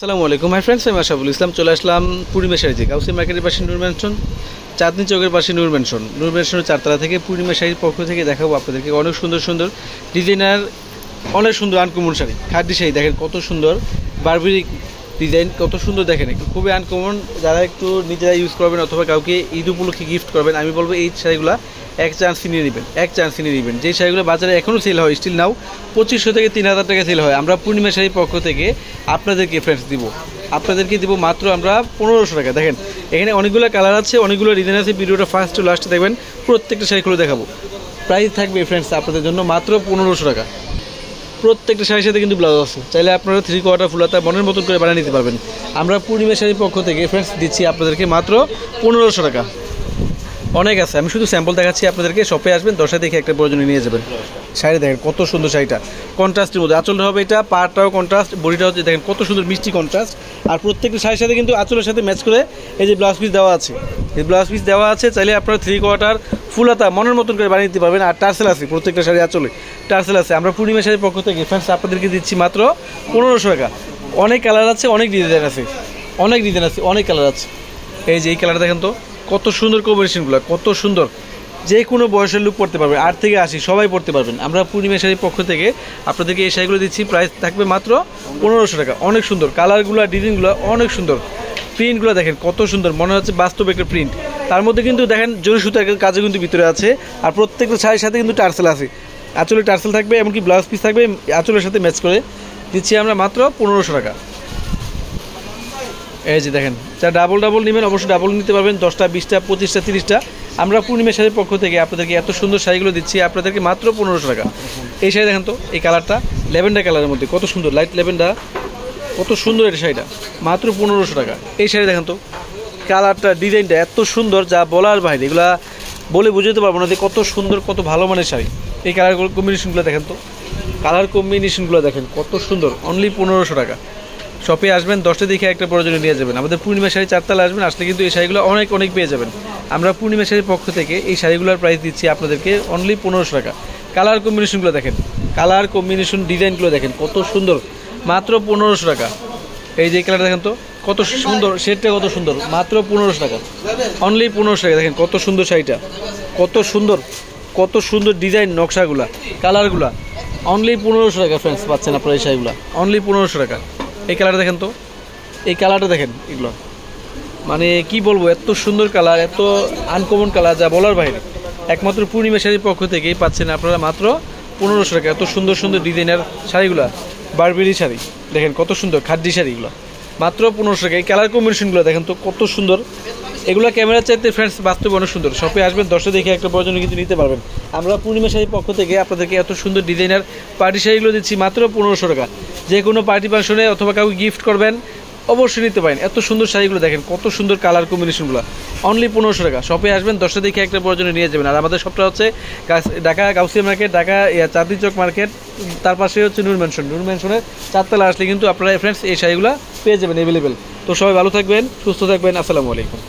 আসসালামু আলাইকুম my friends, আমি আশাফুল ইসলাম চলে আসলাম পূর্ণিমা শাড়িতে। গাউসিয়া মার্কেটের পাশে নূর ম্যানশন, চাঁদনী চৌকের পাশে নূর ম্যানশনের 4তলা থেকে পূর্ণিমা শাড়ির পক্ষ থেকে দেখাবো আপনাদেরকে অনেক সুন্দর সুন্দর ডিজাইনার, অনেক সুন্দর আনকমন শাড়ি, খাদ্য শাড়ি। দেখেন কত সুন্দর বারবেরিক ডিজাইন, কত সুন্দর দেখেন, খুবই আনকমন। যারা একটু নিজেরা ইউজ করবেন অথবা কাউকে ঈদ উপলক্ষে গিফট করবেন, আমি বলবো এই শাড়িগুলো এক চান্স নিয়ে নেবেন। যে শাড়িগুলো বাজারে এখনও সেল হয়, স্টিল নাও 2500 থেকে 3000 টাকা সেল হয়, আমরা পূর্ণিমা শাড়ির পক্ষ থেকে আপনাদেরকে ফ্রেন্ডস দিব মাত্র আমরা 1500 টাকা। দেখেন এখানে অনেকগুলো কালার আছে, অনেকগুলো ডিজাইন আছে। ভিডিওটা ফার্স্ট টু লাস্টে দেখবেন, প্রত্যেকটা শাড়ি খুলে দেখাবো। প্রাইস থাকবে ফ্রেন্ডস আপনাদের জন্য মাত্র 1500 টাকা। প্রত্যেকটা শাড়ির সাথে কিন্তু ব্লাউজ আছে, চাইলে আপনারা 3/4 ফুলাতা মনের মতন করে বানিয়ে নিতে পারবেন। আমরা পূর্ণিমা শাড়ির পক্ষ থেকে ফ্রেন্ডস দিচ্ছি আপনাদেরকে মাত্র 1500 টাকা। অনেক আছে, আমি শুধু স্যাম্পল দেখাচ্ছি আপনাদেরকে। শপে আসবেন, 10টা দেখে একটা প্রয়োজনে নিয়ে যাবেন। শাড়ি দেখেন কত সুন্দর, শাড়িটা কন্ট্রাস্টের মধ্যে, আঁচলটা হবে এটা, পাড়টাও কন্ট্রাস্ট, বডিটা হচ্ছে দেখেন কত সুন্দর মিষ্টি কন্ট্রাস্ট। আর প্রত্যেকটা শাড়ির সাথে কিন্তু আঁচলের সাথে ম্যাচ করে এই যে ব্লাউজ পিস দেওয়া আছে, চাইলে আপনারা 3/4 ফুলাতা মনের মতন করে বানিয়ে দিতে পারবেন। আর টার্সেল আছে, প্রত্যেকটা শাড়ি আঁচলে টার্সেল আছে। আমরা পূর্ণিমা শাড়ির পক্ষ থেকে ফ্রেন্ডস আপনাদেরকে দিচ্ছি মাত্র 1500 টাকা। অনেক কালার আছে, অনেক ডিজাইন আছে, অনেক কালার আছে। এই যে এই কালারটা দেখেন তো কত সুন্দর কম্বিনেশনগুলো, কত সুন্দর। যে কোনো বয়সের লোক পড়তে পারবে, 8 থেকে 80 সবাই পড়তে পারবেন। আমরা পূর্ণিমা শাড়ির পক্ষ থেকে আপনাদেরকে এই শাড়িগুলো দিচ্ছি, প্রাইস থাকবে মাত্র 1500 টাকা। অনেক সুন্দর কালারগুলো, ডিজাইনগুলো অনেক সুন্দর, প্রিন্টগুলো দেখেন কত সুন্দর, মনে হচ্ছে বাস্তব একটা প্রিন্ট। তার মধ্যে কিন্তু দেখেন জরি সুতার কাজও কিন্তু ভিতরে আছে। আর প্রত্যেকটা শাড়ির সাথে কিন্তু টার্সেল আছে, আঁচলে টার্সেল থাকবে, এমনকি ব্লাউজ পিস থাকবে আঁচলের সাথে ম্যাচ করে। দিচ্ছি আমরা মাত্র 1500 টাকা। এই যে দেখেন, যা ডাবল নেবেন অবশ্যই ডাবল নিতে পারবেন, 10টা 20টা 25টা 30টা। আমরা পূর্ণিমা শাড়ির পক্ষ থেকে আপনাদেরকে এত সুন্দর শাড়িগুলো দিচ্ছি আপনাদেরকে মাত্র 1500 টাকা। এই শাড়ি দেখেন তো, এই কালারটা ল্যাভেন্ডার কালারের মধ্যে কত সুন্দর, লাইট ল্যাভেন্ডার, কত সুন্দর এটা শাড়িটা, মাত্র 1500 টাকা। এই শাড়ি দেখেন তো, কালারটা ডিজাইনটা এত সুন্দর যা বলার বাইরে, এগুলা বলে বুঝতে পারবো না যে কত সুন্দর, কত ভালো মানের শাড়ি। এই কালার কম্বিনেশনগুলো দেখেন তো, দেখেন কত সুন্দর, অনলি 1500 টাকা। শপে আসবেন, 10টা দেখে একটা প্রয়োজনে নিয়ে যাবেন। আমাদের পূর্ণিমা শাড়ি 4তলা আসবেন, আসলে কিন্তু এই শাড়িগুলো অনেক পেয়ে যাবেন। আমরা পূর্ণিমা শাড়ির পক্ষ থেকে এই শাড়িগুলোর প্রাইস দিচ্ছি আপনাদেরকে অনলি 1500 টাকা। কালার কম্বিনেশনগুলো দেখেন, ডিজাইনগুলো দেখেন কত সুন্দর, মাত্র 1500 টাকা। এই যে কালার দেখেন তো কত সুন্দর, শেডটা কত সুন্দর, মাত্র 1500 টাকা, অনলি 1500 টাকা। দেখেন কত সুন্দর শাড়িটা, কত সুন্দর ডিজাইন, নকশাগুলা, কালারগুলা, অনলি 1500 টাকা ফ্রেন্ডস পাচ্ছেন আপনারা এই শাড়িগুলো, অনলি 1500 টাকা। এই কালারটা দেখেন তো, এই কালারটা দেখেন, এগুলো মানে কি বলবো, এত সুন্দর কালার, এত আনকমন কালার যা বলার বাইরে। একমাত্র পূর্ণিমা শাড়ির পক্ষ থেকেই পাচ্ছেন আপনারা মাত্র 1500 টাকা। এত সুন্দর সুন্দর ডিজাইনার শাড়িগুলো, বারবেরি শাড়ি দেখেন কত সুন্দর, খাদ্যি শাড়িগুলো মাত্র 1500 টাকা। এই কালার কম্বিনেশনগুলো দেখেন তো কত সুন্দর, এগুলো ক্যামেরা চাইতে ফ্রেন্ডস বাস্তবে অনেক সুন্দর। শপে আসবেন, 10টা দেখে একটা প্রয়োজনে কিন্তু নিতে পারবেন। আমরা পূর্ণিমা শাড়ির পক্ষ থেকে আপনাদেরকে এত সুন্দর ডিজাইনার পার্টি শাড়িগুলো দিচ্ছি মাত্র 1500 টাকা। যে কোনো পার্টি ফাংশনে অথবা কাউকে গিফট করবেন অবশ্যই নিতে পারেন। এত সুন্দর শাড়িগুলো দেখেন কত সুন্দর কালার কম্বিনেশনগুলো, অনলি 1500 টাকা। শপে আসবেন, 10টা দেখে একটা প্রয়োজনে নিয়ে যাবেন। আর আমাদের শপটা হচ্ছে ঢাকা গাউসিয়া মার্কেট, ঢাকা চাঁদনী চক মার্কেট, তার পাশে হচ্ছে নূর ম্যানশনের 4তলা আসলে কিন্তু আপনারা ফ্রেন্ডস এই শাড়িগুলো পেয়ে যাবেন অ্যাভেলেবেল। তো সবাই ভালো থাকবেন, সুস্থ থাকবেন, আসসালামু আলাইকুম।